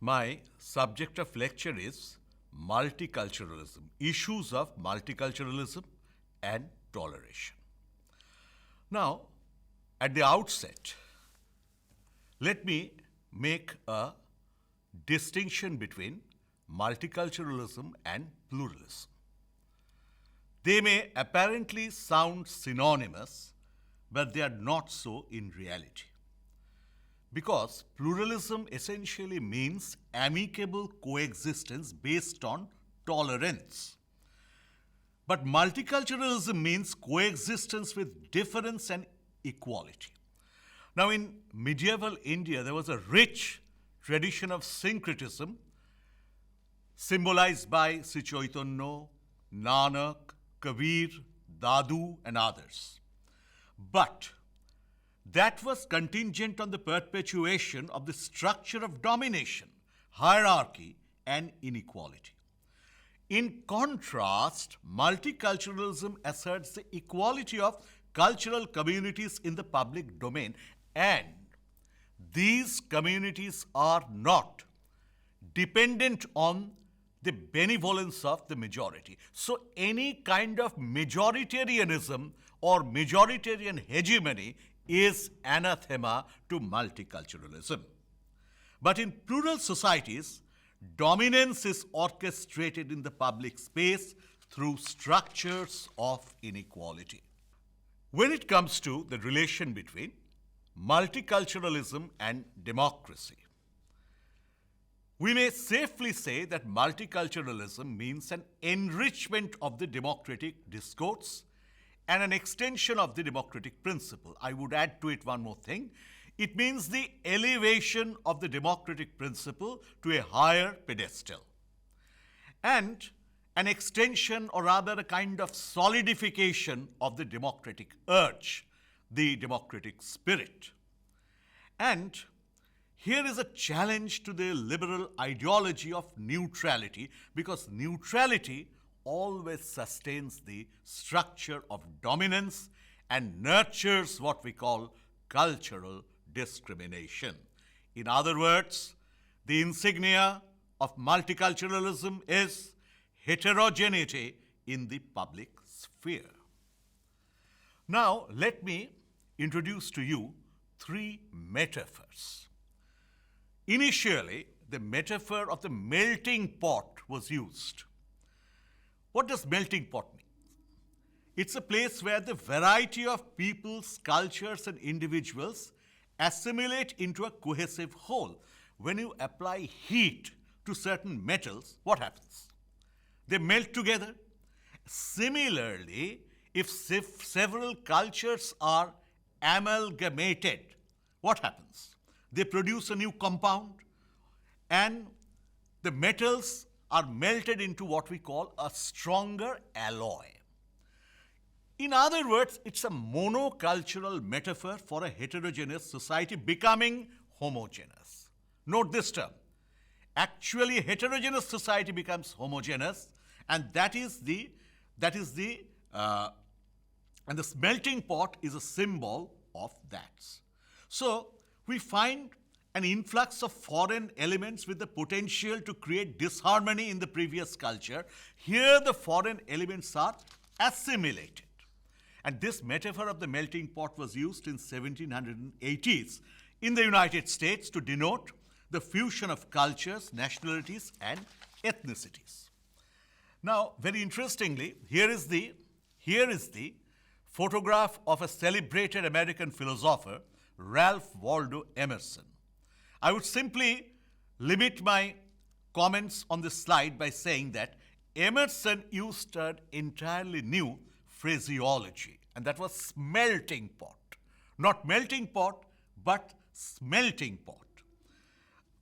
My subject of lecture is multiculturalism, issues of multiculturalism and toleration. Now, at the outset, let me make a distinction between multiculturalism and pluralism. They may apparently sound synonymous, but they are not so in reality. Because pluralism essentially means amicable coexistence based on tolerance. But multiculturalism means coexistence with difference and equality. Now, in medieval India, there was a rich tradition of syncretism symbolized by Sri Chaitanya, Nanak, Kabir, Dadu, and others. But that was contingent on the perpetuation of the structure of domination, hierarchy, and inequality. In contrast, multiculturalism asserts the equality of cultural communities in the public domain, and these communities are not dependent on the benevolence of the majority. So any kind of majoritarianism or majoritarian hegemony is anathema to multiculturalism. But in plural societies, dominance is orchestrated in the public space through structures of inequality. When it comes to the relation between multiculturalism and democracy, we may safely say that multiculturalism means an enrichment of the democratic discourse and an extension of the democratic principle. I would add to it one more thing. It means the elevation of the democratic principle to a higher pedestal, and an extension, or rather a kind of solidification of the democratic urge, the democratic spirit. And here is a challenge to the liberal ideology of neutrality, because neutrality always sustains the structure of dominance and nurtures what we call cultural discrimination. In other words, the insignia of multiculturalism is heterogeneity in the public sphere. Now, let me introduce to you three metaphors. Initially, the metaphor of the melting pot was used. What does melting pot mean? It's a place where the variety of peoples, cultures, and individuals assimilate into a cohesive whole. When you apply heat to certain metals, what happens? They melt together. Similarly, if several cultures are amalgamated, what happens? They produce a new compound, and the metals are melted into what we call a stronger alloy. In other words, it's a monocultural metaphor for a heterogeneous society becoming homogeneous. Note this term. Actually, a heterogeneous society becomes homogeneous, and and the melting pot is a symbol of that. So we find an influx of foreign elements with the potential to create disharmony in the previous culture. Here the foreign elements are assimilated. And this metaphor of the melting pot was used in 1780s in the United States to denote the fusion of cultures, nationalities, and ethnicities. Now, very interestingly, here is the photograph of a celebrated American philosopher, Ralph Waldo Emerson. I would simply limit my comments on this slide by saying that Emerson used an entirely new phraseology, and that was smelting pot. Not melting pot, but smelting pot.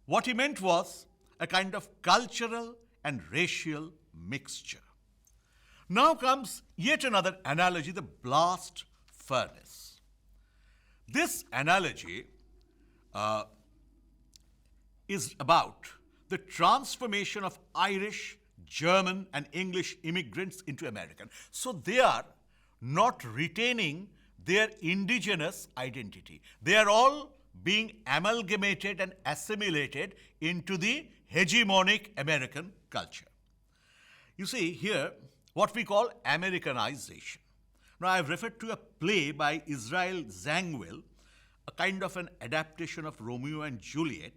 What he meant was a kind of cultural and racial mixture. Now comes yet another analogy, the blast furnace. This analogy is about the transformation of Irish, German, and English immigrants into American. So they are not retaining their indigenous identity. They are all being amalgamated and assimilated into the hegemonic American culture. You see here what we call Americanization. Now, I have referred to a play by Israel Zangwill, a kind of an adaptation of Romeo and Juliet,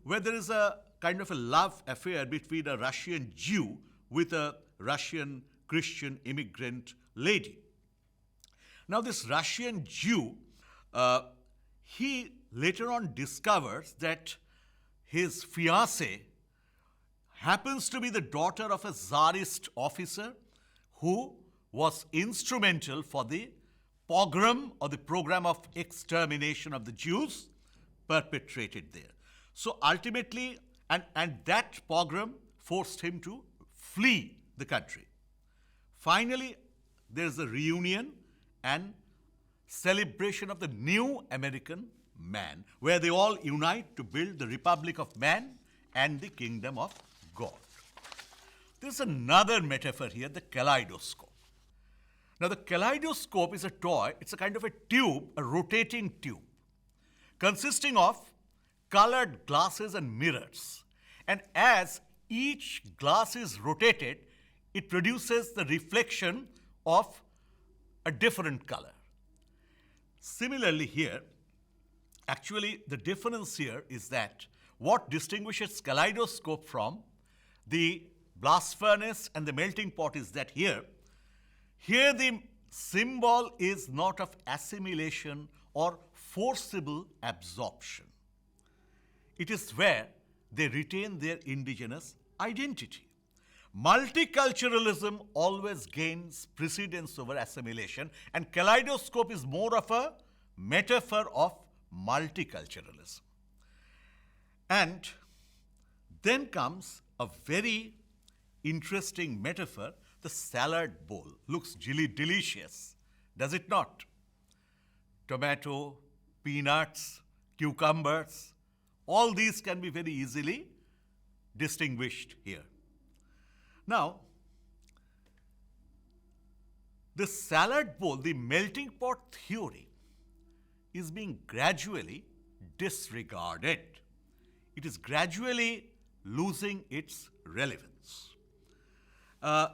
where there is a kind of a love affair between a Russian Jew with a Russian Christian immigrant lady. Now, this Russian Jew, he later on discovers that his fiancée happens to be the daughter of a Tsarist officer who was instrumental for the pogrom or the program of extermination of the Jews perpetrated there. So ultimately, and that pogrom forced him to flee the country. Finally, there is a reunion and celebration of the new American man, where they all unite to build the Republic of Man and the Kingdom of God. There's another metaphor here, the kaleidoscope. Now, the kaleidoscope is a toy, it's a kind of a tube, a rotating tube, consisting of colored glasses and mirrors. And as each glass is rotated, it produces the reflection of a different color. Similarly here, actually the difference here is that what distinguishes kaleidoscope from the blast furnace and the melting pot is that here the symbol is not of assimilation or forcible absorption. It is where they retain their indigenous identity. Multiculturalism always gains precedence over assimilation, and kaleidoscope is more of a metaphor of multiculturalism. And then comes a very interesting metaphor, the salad bowl. Looks delicious, does it not? Tomato, peanuts, cucumbers, all these can be very easily distinguished here. Now, the salad bowl, the melting pot theory, is being gradually disregarded. It is gradually losing its relevance.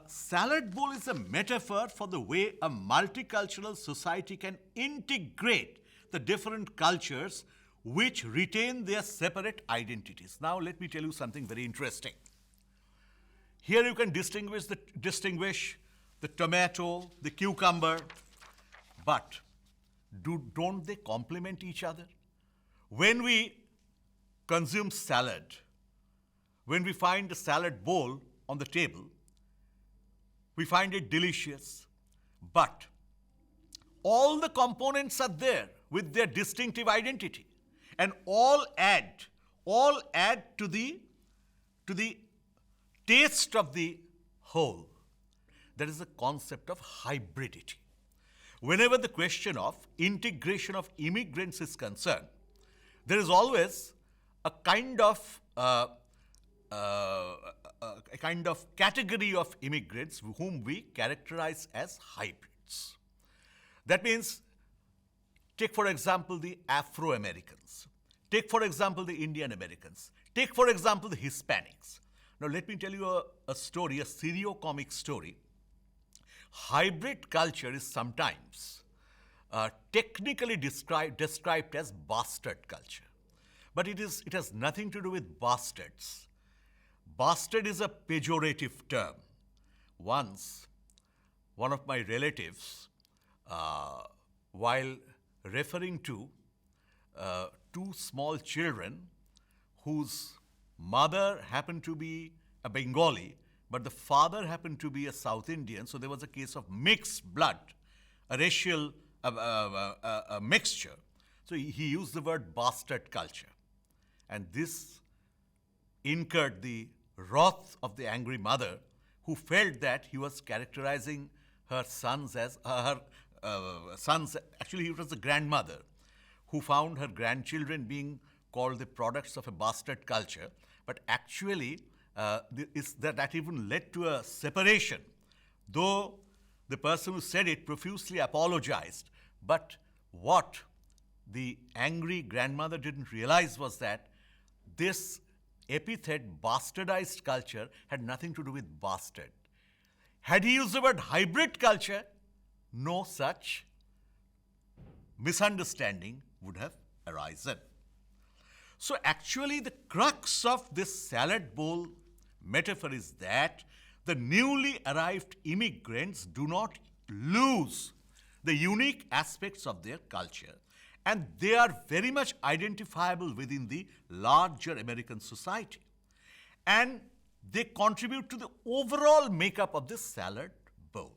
Salad bowl is a metaphor for the way a multicultural society can integrate the different cultures which retain their separate identities. Now, let me tell you something very interesting. Here you can distinguish the tomato, the cucumber, but don't they complement each other? When we consume salad, when we find the salad bowl on the table, we find it delicious, but all the components are there with their distinctive identity, and all add to the taste of the whole. That is the concept of hybridity. Whenever the question of integration of immigrants is concerned, there is always a kind of category of immigrants whom we characterize as hybrids. That means, take for example the Afro-Americans, take for example the Indian Americans, take for example the Hispanics. Now let me tell you a story, a serio-comic story. Hybrid culture is sometimes technically described as bastard culture. But it has nothing to do with bastards. Bastard is a pejorative term. Once, one of my relatives, while referring to two small children whose mother happened to be a Bengali, but the father happened to be a South Indian, so there was a case of mixed blood, a racial mixture. So he used the word bastard culture. And this incurred the wrath of the angry mother, who felt that he was characterizing her sons as actually it was the grandmother, who found her grandchildren being called the products of a bastard culture. But actually, that even led to a separation, though the person who said it profusely apologized. But what the angry grandmother didn't realize was that this epithet, bastardized culture, had nothing to do with bastard. Had he used the word hybrid culture, no such misunderstanding would have arisen. So actually the crux of this salad bowl metaphor is that the newly arrived immigrants do not lose the unique aspects of their culture, and they are very much identifiable within the larger American society. And they contribute to the overall makeup of this salad bowl.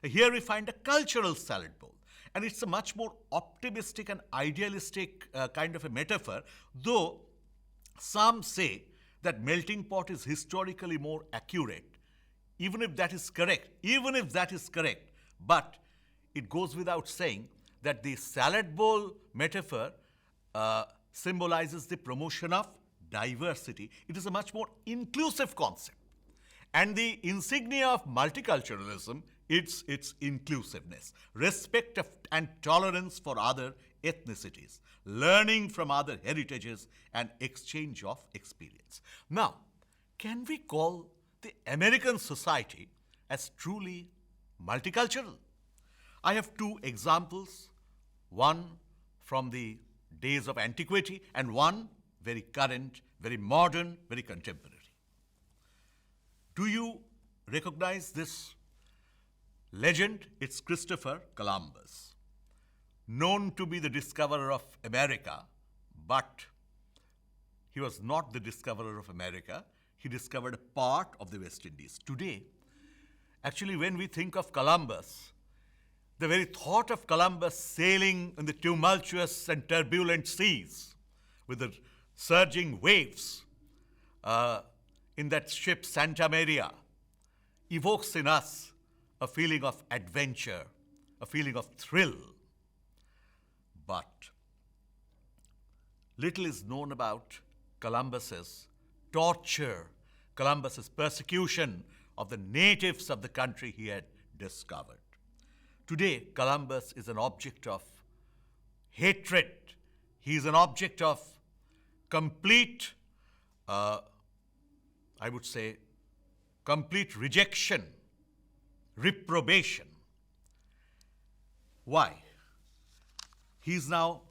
Here we find a cultural salad bowl, and it's a much more optimistic and idealistic kind of a metaphor, though some say that melting pot is historically more accurate. Even if that is correct, but it goes without saying that the salad bowl metaphor symbolizes the promotion of diversity. It is a much more inclusive concept. And the insignia of multiculturalism, it's its inclusiveness, respect and tolerance for other ethnicities, learning from other heritages, and exchange of experience. Now, can we call the American society as truly multicultural? I have two examples, one from the days of antiquity and one very current, very modern, very contemporary. Do you recognize this legend? It's Christopher Columbus, known to be the discoverer of America, but he was not the discoverer of America. He discovered a part of the West Indies. Today, actually, when we think of Columbus, the very thought of Columbus sailing in the tumultuous and turbulent seas with the surging waves in that ship Santa Maria evokes in us a feeling of adventure, a feeling of thrill. But little is known about Columbus's torture, Columbus's persecution of the natives of the country he had discovered. Today, Columbus is an object of hatred. He is an object of complete, I would say, complete rejection, reprobation. Why? He is now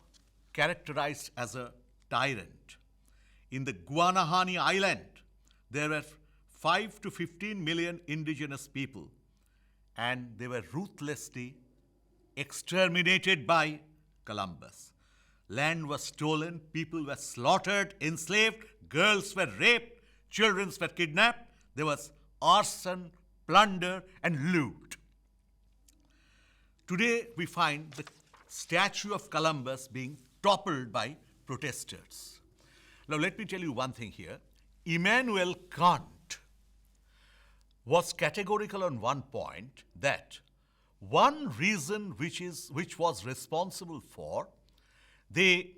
characterized as a tyrant. In the Guanahani Island, there were 5 to 15 million indigenous people, and they were ruthlessly exterminated by Columbus. Land was stolen, people were slaughtered, enslaved, girls were raped, children were kidnapped. There was arson, plunder, and loot. Today, we find the statue of Columbus being toppled by protesters. Now, let me tell you one thing here. Immanuel Kant was categorical on one point, that one reason which was responsible for the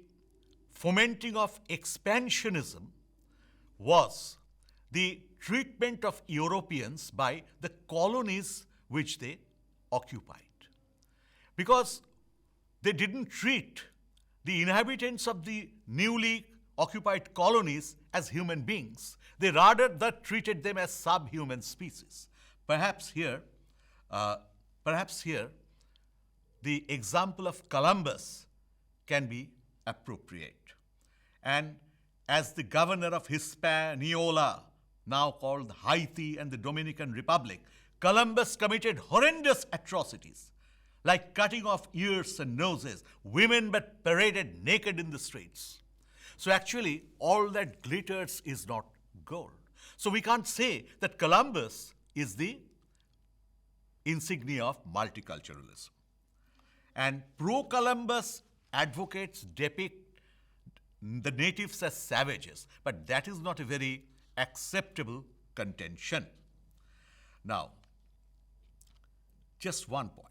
fomenting of expansionism was the treatment of Europeans by the colonies which they occupied. Because they didn't treat the inhabitants of the newly occupied colonies as human beings. They rather treated them as subhuman species. Perhaps here, the example of Columbus can be appropriate. And as the governor of Hispaniola, now called Haiti and the Dominican Republic, Columbus committed horrendous atrocities, like cutting off ears and noses. Women were paraded naked in the streets. So actually, all that glitters is not gold. So we can't say that Columbus is the insignia of multiculturalism. And pro-Columbus advocates depict the natives as savages, but that is not a very acceptable contention. Now, just one point.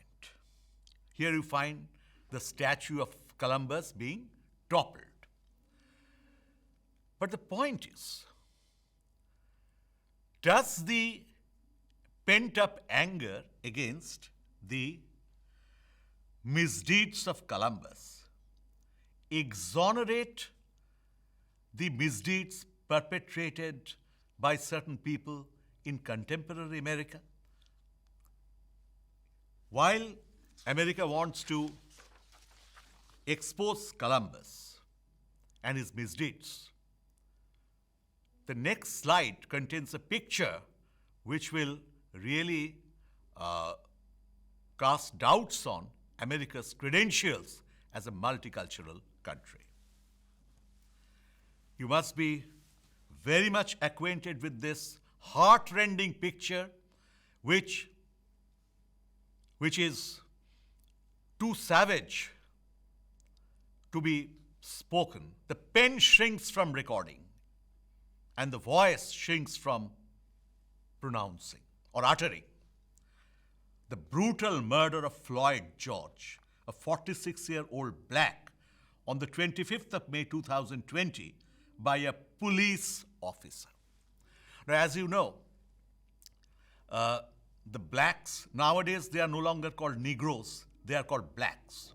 Here you find the statue of Columbus being toppled. But the point is, does the pent-up anger against the misdeeds of Columbus, exonerate the misdeeds perpetrated by certain people in contemporary America? While America wants to expose Columbus and his misdeeds, the next slide contains a picture which will really cast doubts on America's credentials as a multicultural country. You must be very much acquainted with this heart-rending picture, which is too savage to be spoken. The pen shrinks from recording, and the voice shrinks from pronouncing or uttering. The brutal murder of Floyd George, a 46-year-old black, on the 25th of May 2020 by a police officer. Now, as you know, the blacks, nowadays they are no longer called Negroes, they are called blacks.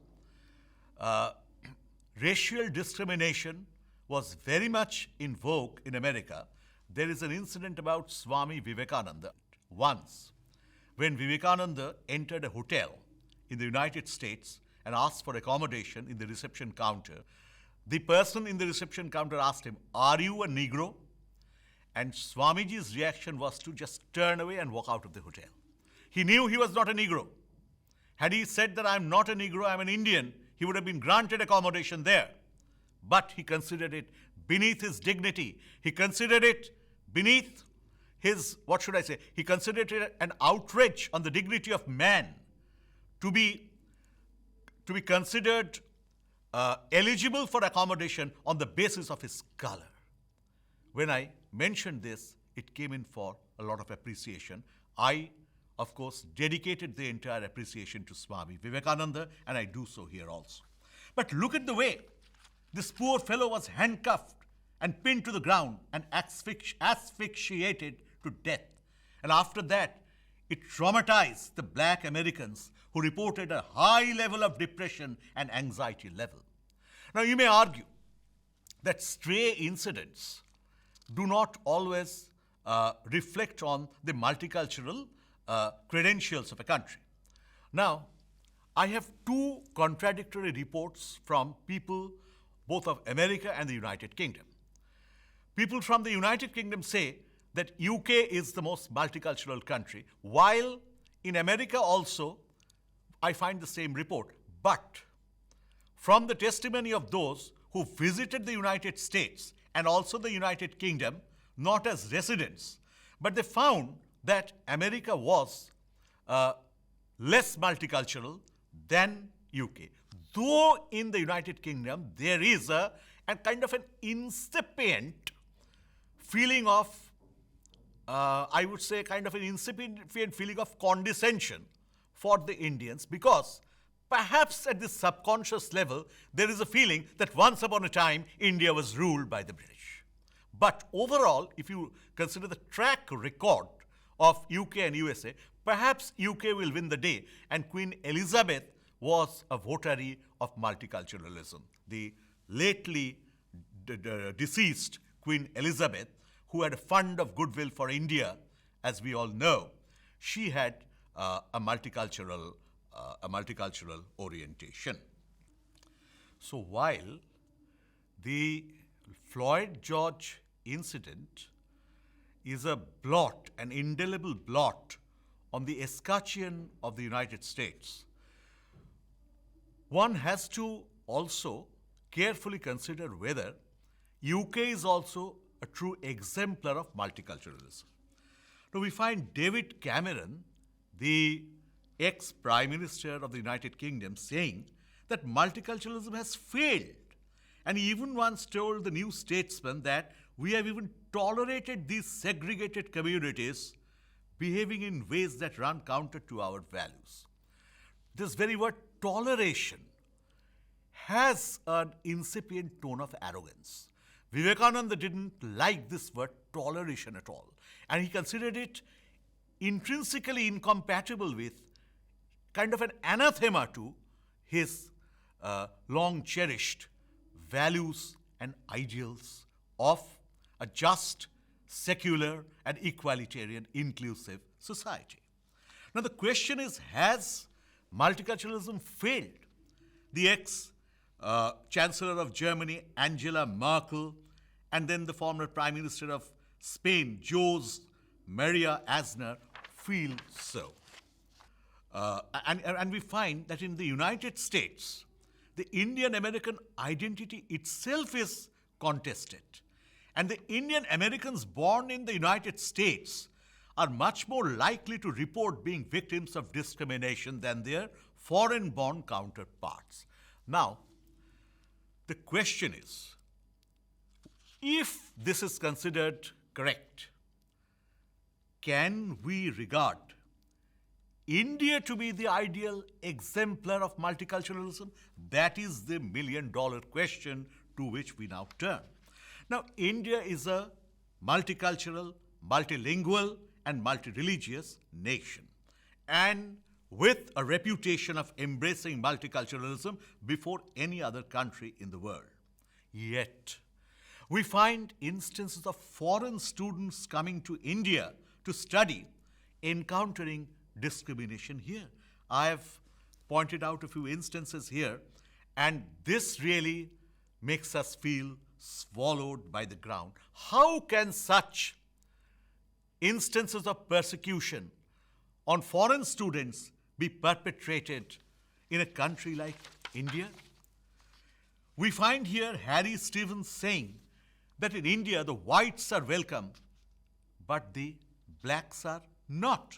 Racial discrimination was very much in vogue in America. There is an incident about Swami Vivekananda. Once, when Vivekananda entered a hotel in the United States and asked for accommodation in the reception counter, the person in the reception counter asked him, "Are you a Negro?" And Swamiji's reaction was to just turn away and walk out of the hotel. He knew he was not a Negro. Had he said that I'm not a Negro, I'm an Indian, he would have been granted accommodation there. But he considered it beneath his dignity. He considered it beneath his, he considered it an outrage on the dignity of man to be considered eligible for accommodation on the basis of his color. When I mentioned this, it came in for a lot of appreciation. I, of course, dedicated the entire appreciation to Swami Vivekananda, and I do so here also. But look at the way this poor fellow was handcuffed and pinned to the ground and asphyxiated to death. And after that, it traumatized the black Americans who reported a high level of depression and anxiety level. Now, you may argue that stray incidents do not always reflect on the multicultural credentials of a country. Now, I have two contradictory reports from people both of America and the United Kingdom. People from the United Kingdom say that UK is the most multicultural country, while in America also I find the same report. But from the testimony of those who visited the United States and also the United Kingdom, not as residents, but they found that America was less multicultural than UK. Though in the United Kingdom there is a kind of an incipient feeling of, I would say, kind of an incipient feeling of condescension for the Indians, because perhaps at the subconscious level there is a feeling that once upon a time India was ruled by the British. But overall, if you consider the track record of UK and USA, perhaps UK will win the day, and Queen Elizabeth was a votary of multiculturalism. The lately deceased Queen Elizabeth, who had a fund of goodwill for India, as we all know, she had a multicultural orientation. So while the Floyd George incident is a blot, an indelible blot on the escutcheon of the United States, one has to also carefully consider whether UK is also a true exemplar of multiculturalism. Now, we find David Cameron, the ex-Prime Minister of the United Kingdom, saying that multiculturalism has failed. And he even once told the New Statesman that we have even tolerated these segregated communities behaving in ways that run counter to our values. This very word toleration has an incipient tone of arrogance. Vivekananda didn't like this word toleration at all, and he considered it intrinsically incompatible with, kind of an anathema to his long-cherished values and ideals of a just, secular, and equalitarian, inclusive society. Now, the question is, has multiculturalism failed? The ex-Chancellor of Germany, Angela Merkel, and then the former Prime Minister of Spain, Jose Maria Aznar, feel so. And we find that in the United States, the Indian-American identity itself is contested. And the Indian Americans born in the United States are much more likely to report being victims of discrimination than their foreign-born counterparts. Now, the question is, if this is considered correct, can we regard India to be the ideal exemplar of multiculturalism? That is the million-dollar question to which we now turn. Now, India is a multicultural, multilingual, and multireligious nation, and with a reputation of embracing multiculturalism before any other country in the world. Yet, we find instances of foreign students coming to India to study, encountering discrimination here. I have pointed out a few instances here, and this really makes us feel swallowed by the ground. How can such instances of persecution on foreign students be perpetrated in a country like India? We find here Harry Stevens saying that in India the whites are welcome, but the blacks are not.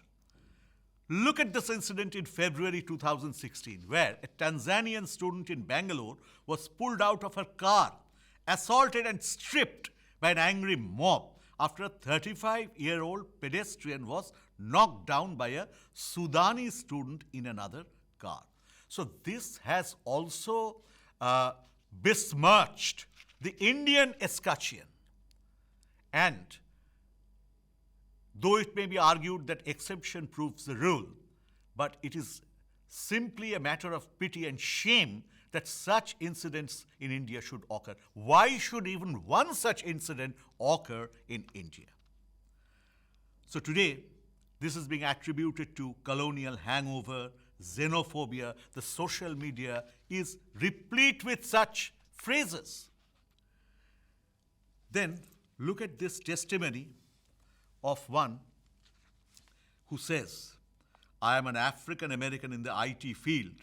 Look at this incident in February 2016, where a Tanzanian student in Bangalore was pulled out of her car, assaulted and stripped by an angry mob after a 35-year-old pedestrian was knocked down by a Sudanese student in another car. So this has also besmirched the Indian escutcheon. And though it may be argued that exception proves the rule, but it is simply a matter of pity and shame that such incidents in India should occur. Why should even one such incident occur in India? So today, this is being attributed to colonial hangover, xenophobia. The social media is replete with such phrases. Then look at this testimony of one who says, I am an African American in the IT field.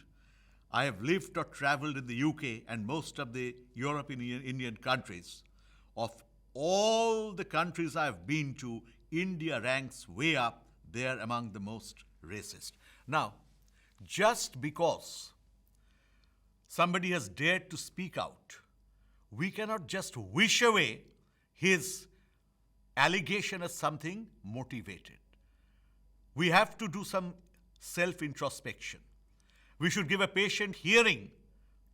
I have lived or traveled in the UK and most of the European Indian countries. Of all the countries I have been to, India ranks way up there among the most racist. Now, just because somebody has dared to speak out, we cannot just wish away his allegation as something motivated. We have to do some self-introspection. We should give a patient hearing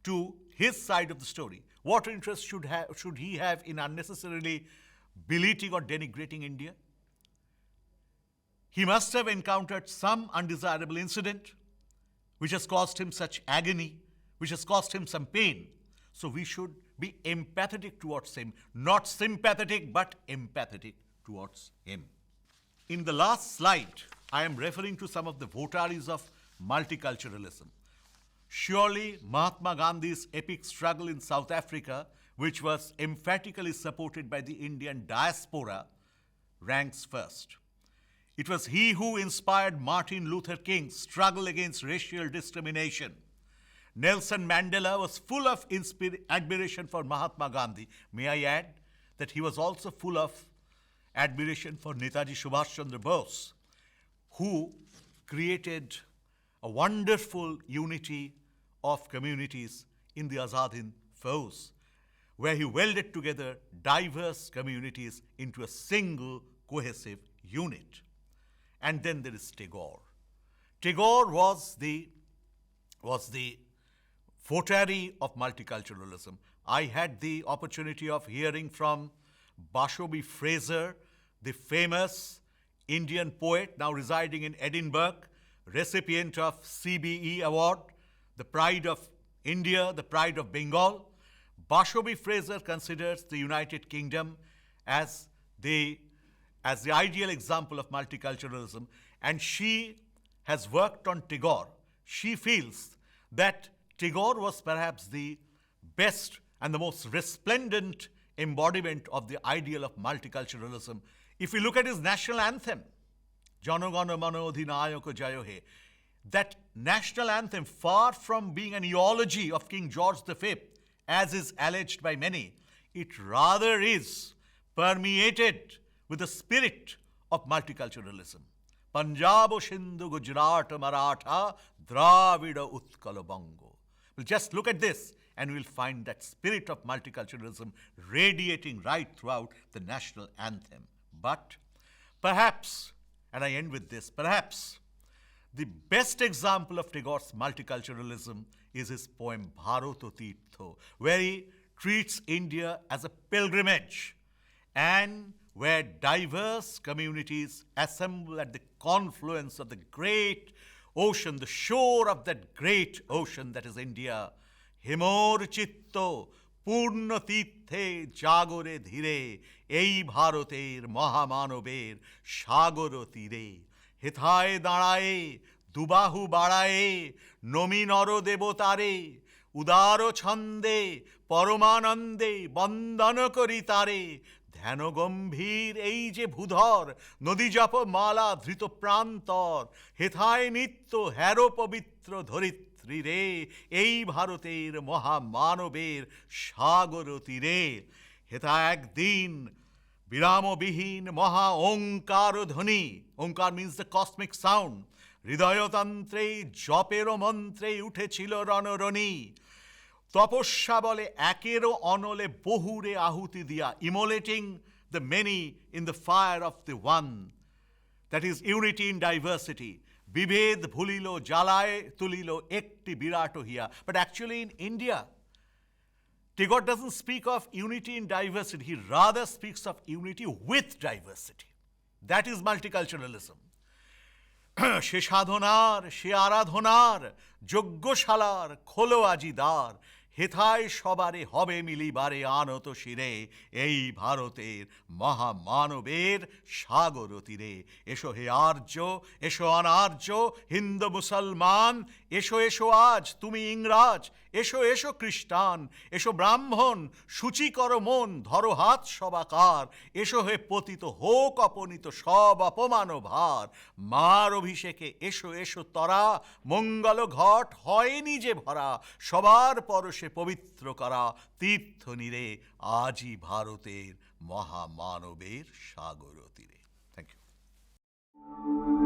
to his side of the story. What interest should he have in unnecessarily belittling or denigrating India? He must have encountered some undesirable incident which has caused him such agony, which has caused him some pain. So we should be empathetic towards him, not sympathetic, but empathetic towards him. In the last slide, I am referring to some of the votaries of multiculturalism. Surely Mahatma Gandhi's epic struggle in South Africa, which was emphatically supported by the Indian diaspora, ranks first. It was he who inspired Martin Luther King's struggle against racial discrimination. Nelson Mandela was full of admiration for Mahatma Gandhi. May I add that he was also full of admiration for Netaji Subhash Chandra Bose, who created a wonderful unity of communities in the Azad Hind Fauj, where he welded together diverse communities into a single cohesive unit. And then there is Tagore. Tagore was the votary of multiculturalism. I had the opportunity of hearing from Bashobi Fraser, the famous Indian poet now residing in Edinburgh, recipient of CBE Award, the pride of India, the pride of Bengal. Bashobi Fraser considers the United Kingdom as the ideal example of multiculturalism, and she has worked on Tagore. She feels that Tagore was perhaps the best and the most resplendent embodiment of the ideal of multiculturalism. If we look at his national anthem, Jana Gana Mana Adhinayaka Jayo He, that national anthem, far from being an eulogy of King George V, as is alleged by many, it rather is permeated with the spirit of multiculturalism. Punjab, Sindhu, Gujarat, Maratha, Dravida, Utkala, Bongo. Well, just look at this and we'll find that spirit of multiculturalism radiating right throughout the national anthem. But perhaps, and I end with this, perhaps the best example of Tagore's multiculturalism is his poem Bharato Tirtho, where he treats India as a pilgrimage and where diverse communities assemble at the confluence of the great ocean, the shore of that great ocean that is India. Himor Chitto Purna Tirthe Jagore Dhire Ei Bharoter Mahamanober Shagoro Tire Hethaye Daraye Dubahu Baraye Nomi Noro Devotare Udaro Chande Paramanande Bandana Kori Tare ধ্যান গম্ভীর এই যে ভূধর নদী জপ মালা ধৃত প্রান্তর হেথায় নিত্য harrow পবিত্র ধরিত্রী রে এই ভারতের মহামানবের সাগর তীরে হেথা একদিন বিরামবিহীন মহা ওঙ্কার ধ্বনি ওঙ্কার মিন্স দ্য কসমিক সাউন্ড হৃদয়তন্ত্রে জপের মন্ত্রে উঠেছিল রণরণী তপস্যা বলে একেরও অনলে বহুরে আহুতি দিয়া immolating the many in the fire of the one, that is unity in diversity. বিভেদ ভুলিল জ্বালায় তুলিল একটি বিরাট হিয়া. But actually in India, Tagore doesn't speak of unity in diversity. He rather speaks of unity with diversity. That is multiculturalism. সে সাধনার সে আরাধনার যজ্ঞশালার খোলো আজি দ্বার হেথায় সবারে হবে মিলিবারে আনত শিরে এই ভারতের মহামানবের সাগর তীরে এসো হে আর্য এসো অনার্য হিন্দু মুসলমান এসো এসো আজ তুমি ইংরাজ এসো এসো খ্রিস্টান এসো ব্রাহ্মণ সূচি কর মন ধরো হাত সবাকার এসো হে পতিত হোক অপনীত সব অপমান ভার মার অভিষেকে এসো এসো তরা মঙ্গল ঘট হয়নি যে ভরা সবার পরশে পবিত্র করা তীর্থ নীরে আজি ভারতের মহামানবের সাগর তীরে। Thank you.